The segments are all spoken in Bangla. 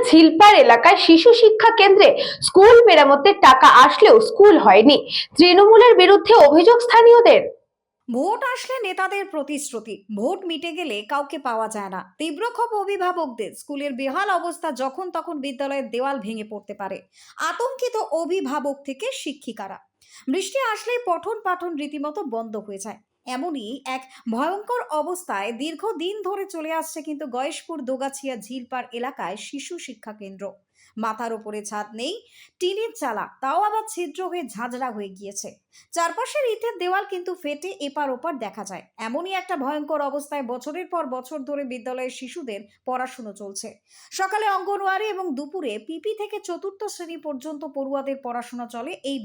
ঝিলপাড় এলাকায় শিশু শিক্ষা কেন্দ্রে স্কুল মেরামতের টাকা আসলেও স্কুল হয়নি। তৃণমূলের বিরুদ্ধে অভিযোগ স্থানীয়দের। ভোট আসলে নেতাদের প্রতিশ্রুতি, ভোট মিটে গেলে কাউকে পাওয়া যায় না। তীব্র ক্ষোভ অভিভাবকদের। স্কুলের বেহাল অবস্থা, যখন তখন বিদ্যালয়ের দেওয়াল ভেঙে পড়তে পারে। আতঙ্কিত অভিভাবক থেকে শিক্ষিকারা। বৃষ্টি আসলেই পঠন পাঠন রীতিমতো বন্ধ হয়ে যায়। এমনই এক ভয়ঙ্কর অবস্থায় দীর্ঘদিন ধরে চলে আসছে কিন্তু গয়েশপুর দোগাছিয়া ঝিলপাড় এলাকায় শিশু শিক্ষা কেন্দ্র। মাথার উপরে ছাদ নেই, টিনের চালা, তাও আবার ছিদ্র হয়ে ঝাঁঝরা হয়ে গিয়েছে। চারপাশের ইটের দেওয়াল কিন্তু ফেটে এপার ওপার দেখা যায়। এমনই একটা ভয়ঙ্কর অবস্থায় বছরের পর বছর ধরে বিদ্যালয়ের শিশুদের পড়াশুনো চলছে। সকালে অঙ্গনওয়াড়ি এবং দুপুরে পিপি থেকে চতুর্থ শ্রেণী পর্যন্ত পড়ুয়াদের পড়াশোনা চলে এই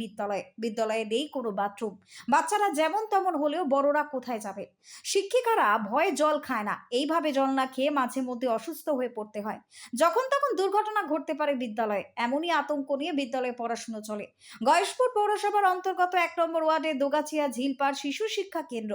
বিদ্যালয়ে নেই কোনো বাথরুম। বাচ্চারা যেমন তেমন হলেও বড়রা কোথায় যাবে? শিক্ষিকারা ভয়ে জল খায় না। এইভাবে জল না খেয়ে মাঝে মধ্যে অসুস্থ হয়ে পড়তে হয়। যখন তখন দুর্ঘটনা ঘটতে পারে বিদ্যালয়ে। এমনই আতঙ্ক নিয়ে বিদ্যালয়ে পড়াশুনো চলে। গয়েশপুর পৌরসভার অন্তর্গত ১ নম্বর ওয়ার্ডের দোগাছিয়া ঝিলপাড় শিশু শিক্ষা কেন্দ্র।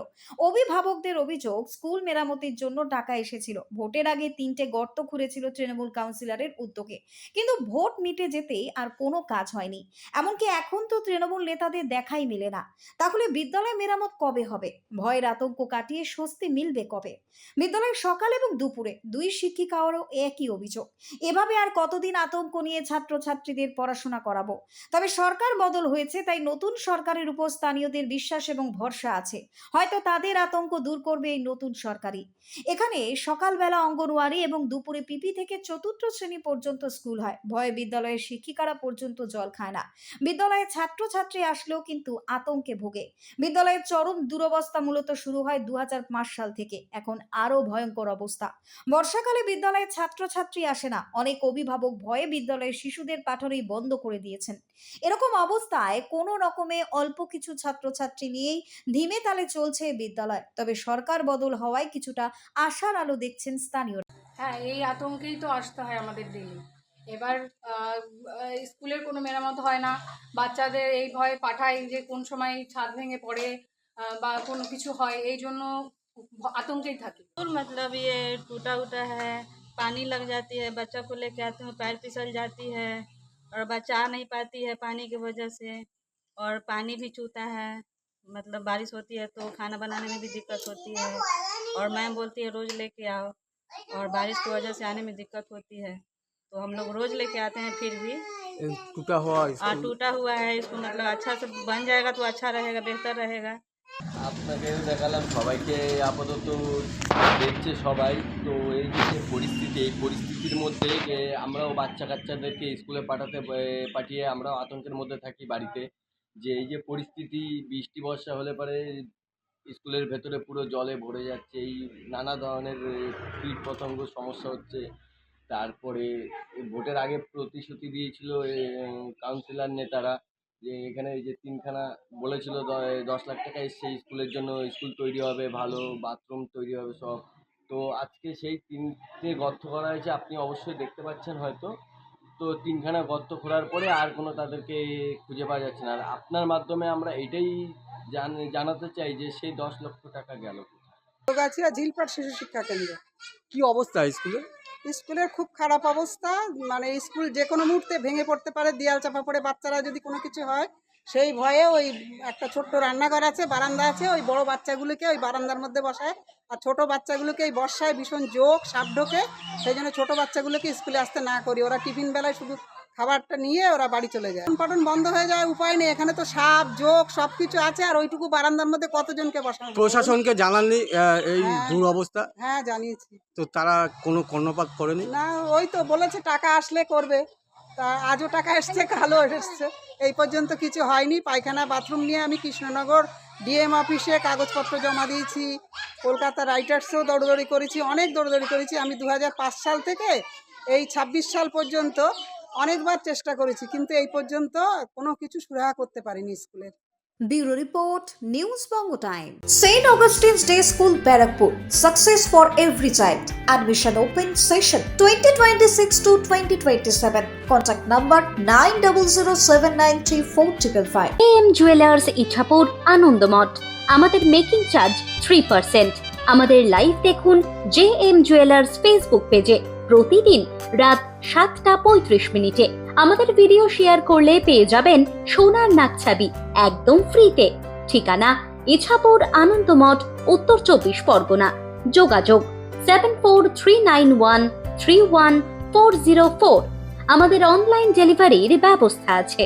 অভিভাবকদের অভিযোগ, স্কুল মেরামতির জন্য টাকা এসেছিল। ভোটের আগে ৩টে গর্ত খুঁড়েছিল তৃণমূল কাউন্সিলরের উদ্যোগে, কিন্তু ভোট মিটে যেতেই আর কোনো কাজ হয়নি। এমনকি এখন তো তৃণমূল নেতাদের দেখাই মেলে না। তাহলে বিদ্যালয় মেরামত কবে হবে? ভয়ের আতঙ্ক কাটিয়ে স্বস্তি মিলবে কবে? বিদ্যালয়ের সকাল এবং দুপুরে দুই শিক্ষিকারও একই অভিযোগ। এভাবে আর কতদিন আতঙ্ক নিয়ে ছাত্রছাত্রীদের পড়াশোনা করাবো? তবে সরকার বদল হয়েছে, তাই নতুন সরকারের উপর স্থানীয়দের বিশ্বাস এবং ভরসা আছে। হয়তো তাদের আতঙ্ক দূর করবে এই নতুন সরকারই। এখানে সকালবেলা অঙ্গনওয়াড়ি এবং দুপুরে পিপি থেকে চতুর্থ শ্রেণী পর্যন্ত স্কুল হয়। ভয়ে বিদ্যালয়ের শিক্ষিকারা পর্যন্ত জল খায় না। বিদ্যালয়ে ছাত্রছাত্রী আসলেও কিন্তু আতঙ্কে ভোগে। বিদ্যালয়ের চরম দুরবস্থা মূলত শুরু হয় ২০০৫ সাল থেকে। এখন আরো ভয়ঙ্কর অবস্থা। বর্ষাকালে বিদ্যালয়ে ছাত্রছাত্রী আসে না। অনেক অভিভাবক ভয়ে বিদ্যালয়ের শিশুদের পাঠানোই বন্ধ করে দিয়েছেন। এরকম অবস্থায় কোনো রকমে অল্প কিছু ছাত্রছাত্রী নিয়েই ধিমে তালে চলছে বিদ্যালয়। তবে সরকার বদল হওয়ায় কিছুটা আশার আলো দেখছেন স্থানীয়। হ্যাঁ, এই আতঙ্কেই তো আসতে হয় আমাদের ডেলি। এবার স্কুলের কোনো মেরামত হয় না, বাচ্চাদের এই ভয়ে পাঠাই যে কোন সময় ছাদ ভেঙে পড়ে বা কোনো কিছু হয়, এই জন্য आतंकित থাকি। मतलब ये टूटा उटा है, पानी लग जाती है, बच्चा को लेके आते हैं पैर फिसल जाती है और बचा नहीं पाती है पानी की वजह से। और पानी भी चूता है, मतलब बारिश होती है तो खाना बनाने में भी दिक्कत होती है। और मैम बोलती है रोज़ लेके आओ, और बारिश की वजह से आने में दिक्कत होती है, तो हम लोग रोज़ लेके आते हैं। फिर भी टूटा हुआ है इसको, मतलब अच्छा से बन जाएगा तो अच्छा रहेगा, बेहतर रहेगा। আপনাকে দেখালাম, সবাইকে আপাতত দেখছে সবাই। তো এই যে পরিস্থিতি, এই পরিস্থিতির মধ্যে আমরাও বাচ্চা কাচ্চাদেরকে স্কুলে পাঠিয়ে আমরাও আতঙ্কের মধ্যে থাকি বাড়িতে। যে এই যে পরিস্থিতি, বৃষ্টি বর্ষা হলে পরে স্কুলের ভেতরে পুরো জলে ভরে যাচ্ছে, এই নানা ধরনের কীট পতঙ্গ সমস্যা হচ্ছে। তারপরে ভোটের আগে প্রতিশ্রুতি দিয়েছিল কাউন্সিলর নেতারা যে এখানে যে ৩খানা বলেছিল ১০ লাখ টাকা এসছে স্কুলের জন্য, স্কুল তৈরি হবে, ভালো বাথরুম তৈরি হবে সব। তো আজকে সেই ৩টে গর্ত করা হয়েছে, আপনি অবশ্যই দেখতে পাচ্ছেন হয়তো। তো ৩খানা গর্ত খোঁড়ার পরে আর কোনো তাদেরকে খুঁজে পাওয়া যাচ্ছে না। আর আপনার মাধ্যমে আমরা এটাই জানাতে চাই যে সেই ১০ লক্ষ টাকা গেল কোথায়। দোগাছিয়া ঝিলপাড় শিশু শিক্ষা কেন্দ্র। কি অবস্থা স্কুলে? স্কুলের খুব খারাপ অবস্থা, মানে স্কুল যে কোনো মুহূর্তে ভেঙে পড়তে পারে, দেয়াল চাপা পড়ে বাচ্চারা যদি কোনো কিছু হয় সেই ভয়ে ওই একটা ছোট্ট রান্নাঘর আছে, বারান্দা আছে, ওই বড় বাচ্চাগুলোকে ওই বারান্দার মধ্যে বসায়, আর ছোট বাচ্চাগুলোকে এই বর্ষায় ভীষণ জোক সাপ ঢোকে, সেই জন্য ছোটো বাচ্চাগুলোকে স্কুলে আসতে না করি। ওরা টিফিন বেলায় শুধু খাবারটা নিয়ে ওরা বাড়ি চলে যায়। পঠন বন্ধ হয়ে যায়, উপায় নেই। এখানে তো সাপ জোক সব কিছু আছে, আর ওইটুকু বারান্দার মধ্যে কতজনকে বসানো। প্রশাসনকে জানাননি এই দুরবস্থা? হ্যাঁ, জানিয়েছি। তো তারা কোনো কর্ণপাত করেনি? না, ওই তো বলেছে টাকা আসলে করবে। তা আজও টাকা এসছে, কালও এসছে, এই পর্যন্ত কিছু হয়নি। পায়খানা বাথরুম নিয়ে আমি কৃষ্ণনগর ডিএম অফিসে কাগজপত্র জমা দিয়েছি, কলকাতা রাইটার্সেও দৌড়দৌড়ি করেছি, অনেক দৌড়দৌড়ি করেছি। আমি ২০০৫ সাল থেকে এই ২৬ সাল পর্যন্ত অনেকবার চেষ্টা করেছি, কিন্তু এই পর্যন্ত কোনো কিছু সুরাহা করতে পারিনি স্কুলের। Bureau report, news Banga time. St. Augustine's Day School, Barakpur. Success for every child. Admission open session 2026 to 2027. Contact number 9007934555. AM jewellers Ichapur, Anandamath. আমাদের মেকিং চার্জ 3%। আমাদের লাইভ দেখুন JM জুয়েলার্স ফেসবুক পেজে। প্রতিদিন রাত 7:35 আমাদের ভিডিও শেয়ার করলে পেয়ে যাবেন সোনার নাকছাবি একদম ফ্রিতে। ঠিকানা ইছাপুর আনন্দমঠ, উত্তর 24 পরগনা। যোগাযোগ 7439131404। আমাদের অনলাইন ডেলিভারির ব্যবস্থা আছে।